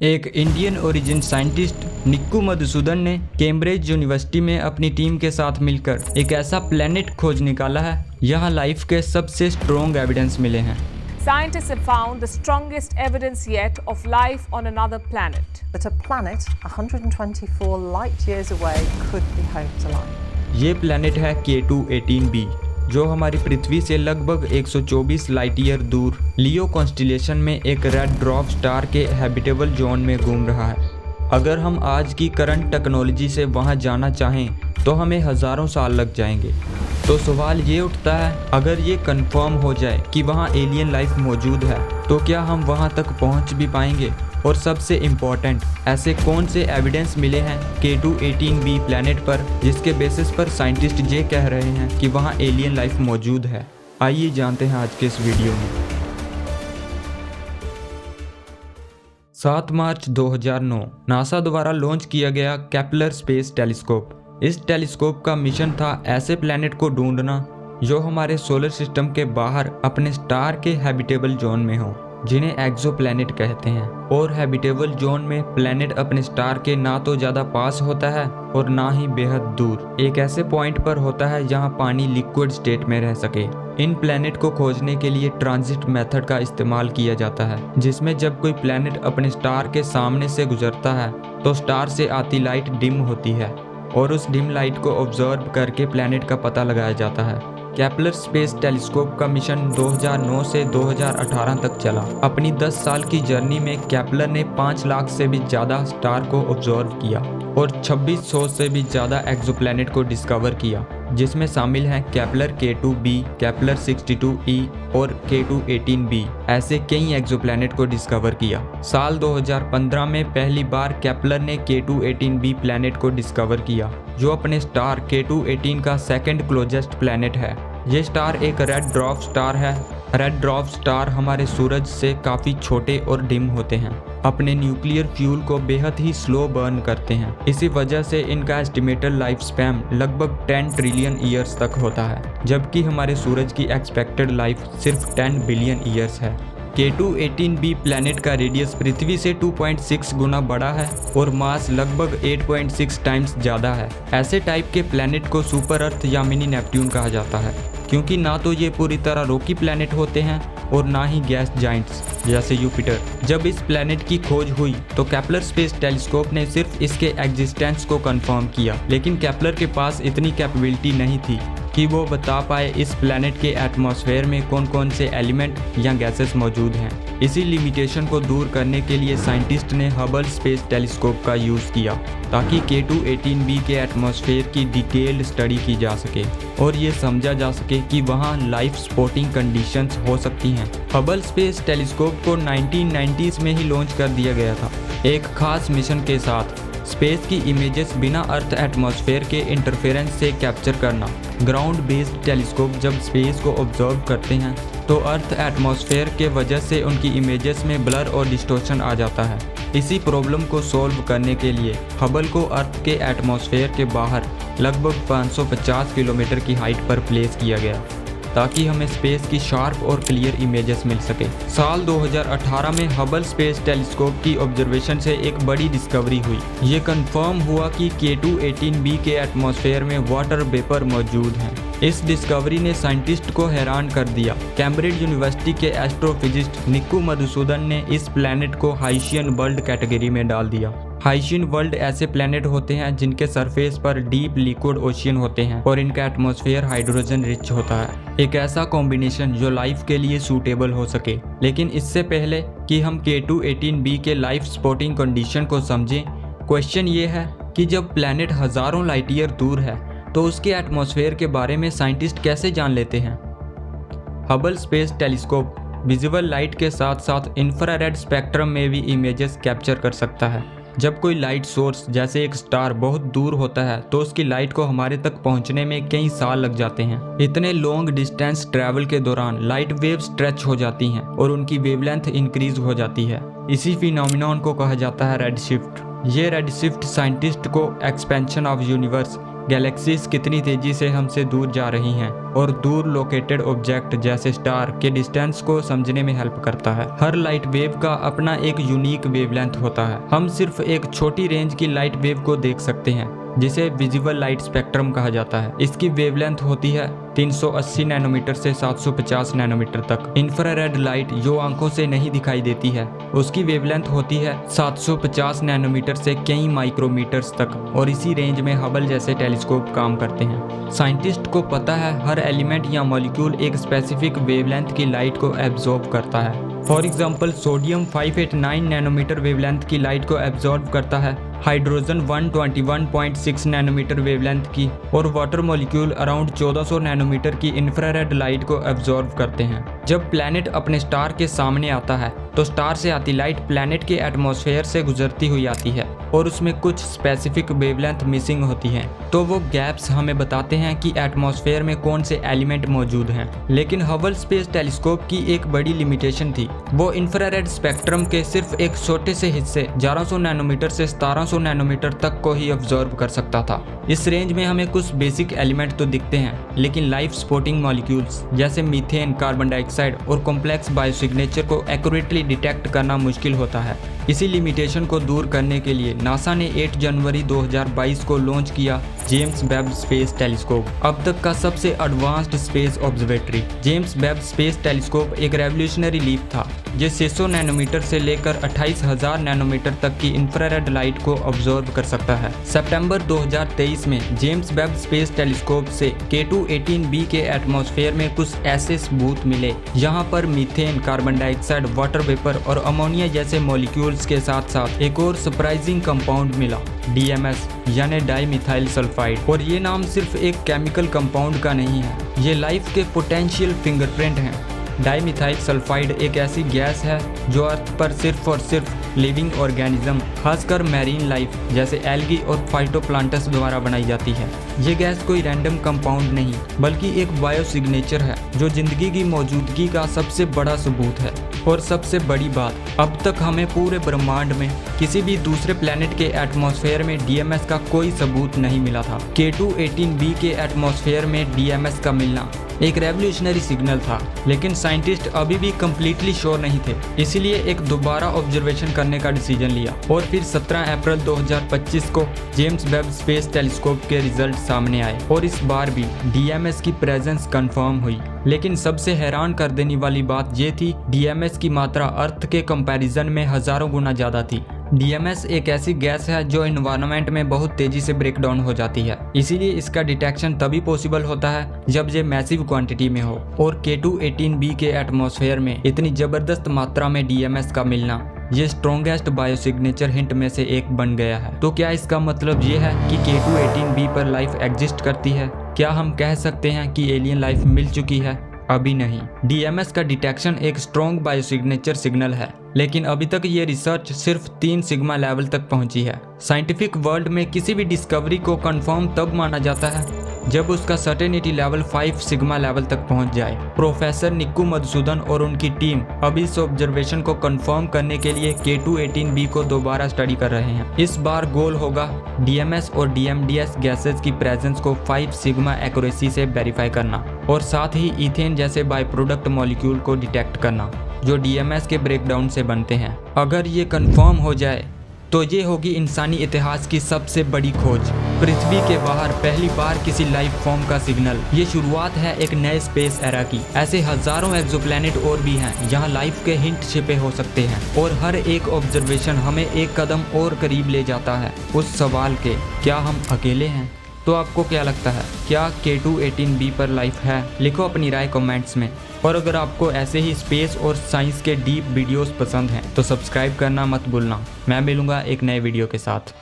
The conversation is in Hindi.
एक इंडियन ओरिजिन साइंटिस्ट निक्कू मधुसूदन ने कैम्ब्रिज यूनिवर्सिटी में अपनी टीम के साथ मिलकर एक ऐसा प्लेनेट खोज निकाला है यहाँ लाइफ के सबसे स्ट्रॉन्ग एविडेंस मिले हैं। Scientists have found the strongest evidence yet of life on another planet. That a planet 124 light years away could be home to life. ये प्लेनेट है K2-18b जो हमारी पृथ्वी से लगभग 124 लाइट ईयर दूर लियो कॉन्स्टिलेशन में एक रेड ड्वार्फ स्टार के हैबिटेबल जोन में घूम रहा है। अगर हम आज की करंट टेक्नोलॉजी से वहां जाना चाहें तो हमें हज़ारों साल लग जाएंगे। तो सवाल ये उठता है, अगर ये कंफर्म हो जाए कि वहाँ एलियन लाइफ मौजूद है तो क्या हम वहाँ तक पहुँच भी पाएंगे? और सबसे इम्पॉर्टेंट, ऐसे कौन से एविडेंस मिले हैं K2-18b प्लैनेट पर जिसके बेसिस पर साइंटिस्ट ये कह रहे हैं कि वहाँ एलियन लाइफ मौजूद है? आइए जानते हैं आज के इस वीडियो में। 7 मार्च 2009 नासा द्वारा लॉन्च किया गया केपलर स्पेस टेलीस्कोप। इस टेलीस्कोप का मिशन था ऐसे प्लैनेट को ढूंढना जो हमारे सोलर सिस्टम के बाहर अपने स्टार के हैबिटेबल जोन में हो, जिन्हें एक्सोप्लैनेट कहते हैं। और हैबिटेबल जोन में प्लैनेट अपने स्टार के ना तो ज़्यादा पास होता है और ना ही बेहद दूर, एक ऐसे पॉइंट पर होता है जहां पानी लिक्विड स्टेट में रह सके। इन प्लैनेट को खोजने के लिए ट्रांजिट मेथड का इस्तेमाल किया जाता है, जिसमें जब कोई प्लैनेट अपने स्टार के सामने से गुजरता है तो स्टार से आती लाइट डिम होती है और उस डिम लाइट को ऑब्जर्व करके प्लैनेट का पता लगाया जाता है। केपलर स्पेस टेलीस्कोप का मिशन 2009 से 2018 तक चला। अपनी 10 साल की जर्नी में केपलर ने 5 लाख से भी ज़्यादा स्टार को ऑब्जर्व किया और 2600 से भी ज़्यादा एक्सोप्लैनेट को डिस्कवर किया, जिसमें शामिल हैं केपलर K2b, केपलर 62e और K2-18b। ऐसे कई एक्सोप्लैनेट को डिस्कवर किया। साल 2015 में पहली बार केपलर ने K2-18b प्लैनेट को डिस्कवर किया, जो अपने स्टार K2-18 का सेकंड क्लोजेस्ट प्लैनेट है। ये स्टार एक रेड ड्वार्फ स्टार है। रेड ड्वार्फ स्टार हमारे सूरज से काफ़ी छोटे और डिम होते हैं, अपने न्यूक्लियर फ्यूल को बेहद ही स्लो बर्न करते हैं। इसी वजह से इनका एस्टिमेटेड लाइफ स्पैन लगभग 10 ट्रिलियन ईयर्स तक होता है, जबकि हमारे सूरज की एक्सपेक्टेड लाइफ सिर्फ 10 बिलियन ईयर्स है। K2-18b प्लैनेट का रेडियस पृथ्वी से 2.6 गुना बड़ा है और मास लगभग 8.6 टाइम्स ज़्यादा है। ऐसे टाइप के प्लैनेट को सुपर अर्थ या मिनी नेपट्यून कहा जाता है, क्योंकि ना तो ये पूरी तरह रॉकी प्लैनेट होते हैं और ना ही गैस जाइंट्स जैसे यूपिटर। जब इस प्लैनेट की खोज हुई तो केपलर स्पेस टेलीस्कोप ने सिर्फ इसके एग्जिस्टेंस को कंफर्म किया, लेकिन केपलर के पास इतनी कैपेबिलिटी नहीं थी कि वो बता पाए इस प्लैनेट के एटमॉस्फेयर में कौन कौन से एलिमेंट या गैसेस मौजूद हैं। इसी लिमिटेशन को दूर करने के लिए साइंटिस्ट ने हबल स्पेस टेलीस्कोप का यूज़ किया ताकि K2-18b के एटमॉस्फेयर की डिटेल्ड स्टडी की जा सके और ये समझा जा सके कि वहाँ लाइफ सपोर्टिंग कंडीशंस हो सकती हैं। हबल स्पेस टेलीस्कोप को 1990s में ही लॉन्च कर दिया गया था, एक खास मिशन के साथ स्पेस की इमेजेस बिना अर्थ एटमॉस्फेयर के इंटरफेरेंस से कैप्चर करना। ग्राउंड बेस्ड टेलीस्कोप जब स्पेस को ऑब्जर्व करते हैं तो अर्थ एटमॉस्फेयर के वजह से उनकी इमेजेस में ब्लर और डिस्टॉर्शन आ जाता है। इसी प्रॉब्लम को सॉल्व करने के लिए हबल को अर्थ के एटमॉस्फेयर के बाहर लगभग 550 किलोमीटर की हाइट पर प्लेस किया गया ताकि हमें स्पेस की शार्प और क्लियर इमेजेस मिल सके। साल 2018 में हबल स्पेस टेलीस्कोप की ऑब्जर्वेशन से एक बड़ी डिस्कवरी हुई। ये कंफर्म हुआ कि K2-18b के एटमॉस्फेयर में वाटर वेपर मौजूद हैं। इस डिस्कवरी ने साइंटिस्ट को हैरान कर दिया। कैम्ब्रिज यूनिवर्सिटी के एस्ट्रोफिजिस्ट निक्कू मधुसूदन ने इस प्लैनेट को हाइशियन वर्ल्ड कैटेगरी में डाल दिया। हाइशियन वर्ल्ड ऐसे प्लैनेट होते हैं जिनके सरफेस पर डीप लिक्विड ओशियन होते हैं और इनका एटमॉस्फेयर हाइड्रोजन रिच होता है, एक ऐसा कॉम्बिनेशन जो लाइफ के लिए सूटेबल हो सके। लेकिन इससे पहले कि हम K2-18b के लाइफ सपोर्टिंग कंडीशन को समझें, क्वेश्चन ये है कि जब प्लैनेट हज़ारों लाइट ईयर दूर है तो उसके एटमॉस्फेयर के बारे में साइंटिस्ट कैसे जान लेते हैं? Hubble space telescope visible light के साथ साथ इंफ्रारेड स्पेक्ट्रम में भी इमेजेस कैप्चर कर सकता है। जब कोई लाइट सोर्स जैसे एक स्टार बहुत दूर होता है तो उसकी लाइट को हमारे तक पहुंचने में कई साल लग जाते हैं। इतने लॉन्ग डिस्टेंस ट्रैवल के दौरान लाइट वेव स्ट्रेच हो जाती हैं और उनकी वेवलेंथ इंक्रीज हो जाती है। इसी फिनोमिनन को कहा जाता है रेड शिफ्ट। ये रेड शिफ्ट साइंटिस्ट को एक्सपेंशन ऑफ यूनिवर्स गैलेक्सीज कितनी तेजी से हमसे दूर जा रही हैं और दूर लोकेटेड ऑब्जेक्ट जैसे स्टार के डिस्टेंस को समझने में हेल्प करता है। हर लाइट वेव का अपना एक यूनिक वेवलेंथ होता है। हम सिर्फ एक छोटी रेंज की लाइट वेव को देख सकते हैं जिसे विजिबल लाइट स्पेक्ट्रम कहा जाता है। इसकी वेवलेंथ होती है 380 नैनोमीटर से 750 नैनोमीटर तक। इंफ्रारेड लाइट जो आंखों से नहीं दिखाई देती है उसकी वेवलेंथ होती है 750 नैनोमीटर से कई माइक्रोमीटर्स तक और इसी रेंज में हबल जैसे टेलीस्कोप काम करते हैं। साइंटिस्ट को पता है हर एलिमेंट या मॉलिक्यूल एक स्पेसिफिक वेवलेंथ की लाइट को एब्जॉर्ब करता है। For example sodium 589 nanometre wavelength की लाइट को एब्जॉर्ब करता है, हाइड्रोजन 121.6 नैनोमीटर वेवलेंथ की और वाटर मॉलिक्यूल अराउंड 1400 नैनोमीटर की इंफ्रारेड लाइट को एब्जॉर्ब करते हैं। जब प्लैनेट अपने स्टार के सामने आता है तो स्टार से आती लाइट प्लैनेट के एटमॉस्फेयर से गुजरती हुई आती है और उसमें कुछ स्पेसिफिक वेवलेंथ मिसिंग होती हैं। तो वो गैप्स हमें बताते हैं कि एटमॉस्फेयर में कौन से एलिमेंट मौजूद हैं। लेकिन हबल स्पेस टेलीस्कोप की एक बड़ी लिमिटेशन थी, वो इंफ्रारेड स्पेक्ट्रम के सिर्फ एक छोटे से हिस्से 1100 नैनोमीटर से 1700 नैनोमीटर तक को ही ऑब्जर्व कर सकता था। इस रेंज में हमें कुछ बेसिक एलिमेंट तो दिखते हैं लेकिन लाइफ सपोर्टिंग मॉलिक्यूल्स जैसे मीथेन, कार्बन डाइऑक्साइड और कॉम्प्लेक्स बायोसिग्नेचर को एक्यूरेटली डिटेक्ट करना मुश्किल होता है। इसी लिमिटेशन को दूर करने के लिए नासा ने 8 जनवरी 2022 को लॉन्च किया जेम्स वेब स्पेस टेलीस्कोप, अब तक का सबसे advanced space observatory. James Webb space telescope एक रेवोल्यूशनरी लीप था जो 600 नैनोमीटर से लेकर 28,000 नैनोमीटर तक की इंफ्रारेड लाइट को ऑब्जर्व कर सकता है। सितंबर 2023 में जेम्स वेब स्पेस टेलीस्कोप से K2-18b के एटमॉस्फेयर में कुछ ऐसे सबूत मिले जहां पर methane, carbon dioxide, water vapour और अमोनिया जैसे मॉलिक्यूल्स के साथ साथ एक और सरप्राइजिंग कंपाउंड मिला, DMS यानी डाइमिथाइल सल्फाइड। और ये नाम सिर्फ एक केमिकल कंपाउंड का नहीं है, ये लाइफ के पोटेंशियल फिंगरप्रिंट हैं। डाइमिथाइल सल्फाइड एक ऐसी गैस है जो अर्थ पर सिर्फ और सिर्फ लिविंग ऑर्गेनिज्म, खासकर मैरीन लाइफ जैसे एल्गी और फाइटोप्लांटस द्वारा बनाई जाती है। ये गैस कोई रैंडम कंपाउंड नहीं बल्कि एक बायोसिग्नेचर है जो जिंदगी की मौजूदगी का सबसे बड़ा सबूत है। और सबसे बड़ी बात, अब तक हमें पूरे ब्रह्मांड में किसी भी दूसरे प्लेनेट के एटमॉस्फेयर में DMS का कोई सबूत नहीं मिला था। K2-18b के एटमॉस्फेयर में DMS का मिलना एक रेवोल्यूशनरी सिग्नल था, लेकिन साइंटिस्ट अभी भी कम्प्लीटली श्योर नहीं थे, इसीलिए एक दोबारा ऑब्जर्वेशन करने का डिसीजन लिया। और फिर 17 अप्रैल 2025 को जेम्स वेब स्पेस टेलीस्कोप के रिजल्ट सामने आए और इस बार भी DMS की प्रेजेंस कंफर्म हुई। लेकिन सबसे हैरान कर देने वाली बात ये थी, DMS की मात्रा अर्थ के कंपैरिजन में हजारों गुना ज़्यादा थी। DMS एक ऐसी गैस है जो एनवायरनमेंट में बहुत तेजी से ब्रेक डाउन हो जाती है, इसीलिए इसका डिटेक्शन तभी पॉसिबल होता है जब ये मैसिव क्वांटिटी में हो। और K2-18b के एटमॉस्फेयर में इतनी जबरदस्त मात्रा में DMS का मिलना ये स्ट्रॉन्गेस्ट बायोसिग्नेचर हिंट में से एक बन गया है। तो क्या इसका मतलब ये है कि K2-18b पर लाइफ एग्जिस्ट करती है? क्या हम कह सकते हैं कि एलियन लाइफ मिल चुकी है? अभी नहीं। DMS का डिटेक्शन एक स्ट्रॉन्ग बायोसिग्नेचर सिग्नल है, लेकिन अभी तक ये रिसर्च सिर्फ 3 सिग्मा लेवल तक पहुंची है। साइंटिफिक वर्ल्ड में किसी भी डिस्कवरी को कंफर्म तब माना जाता है जब उसका सर्टेनिटी लेवल 5 सिग्मा लेवल तक पहुंच जाए। प्रोफेसर निक्कू मधुसूदन और उनकी टीम अब इस ऑब्जर्वेशन को कंफर्म करने के लिए K2-18b को दोबारा स्टडी कर रहे हैं। इस बार गोल होगा DMS और DMDS गैसेस की प्रेजेंस को 5 सिग्मा एक्यूरेसी से वेरीफाई करना और साथ ही इथेन जैसे बाय प्रोडक्ट मॉलिक्यूल को डिटेक्ट करना जो DMS के ब्रेकडाउन से बनते हैं। अगर ये कंफर्म हो जाए तो ये होगी इंसानी इतिहास की सबसे बड़ी खोज, पृथ्वी के बाहर पहली बार किसी लाइफ फॉर्म का सिग्नल। ये शुरुआत है एक नए स्पेस एरा की। ऐसे हजारों एक्सोप्लैनेट और भी हैं जहां लाइफ के हिंट छिपे हो सकते हैं और हर एक ऑब्जर्वेशन हमें एक कदम और करीब ले जाता है उस सवाल के, क्या हम अकेले हैं? तो आपको क्या लगता है, क्या K2-18b पर लाइफ है? लिखो अपनी राय कमेंट्स में। और अगर आपको ऐसे ही स्पेस और साइंस के डीप वीडियोस पसंद हैं तो सब्सक्राइब करना मत भूलना। मैं मिलूंगा एक नए वीडियो के साथ।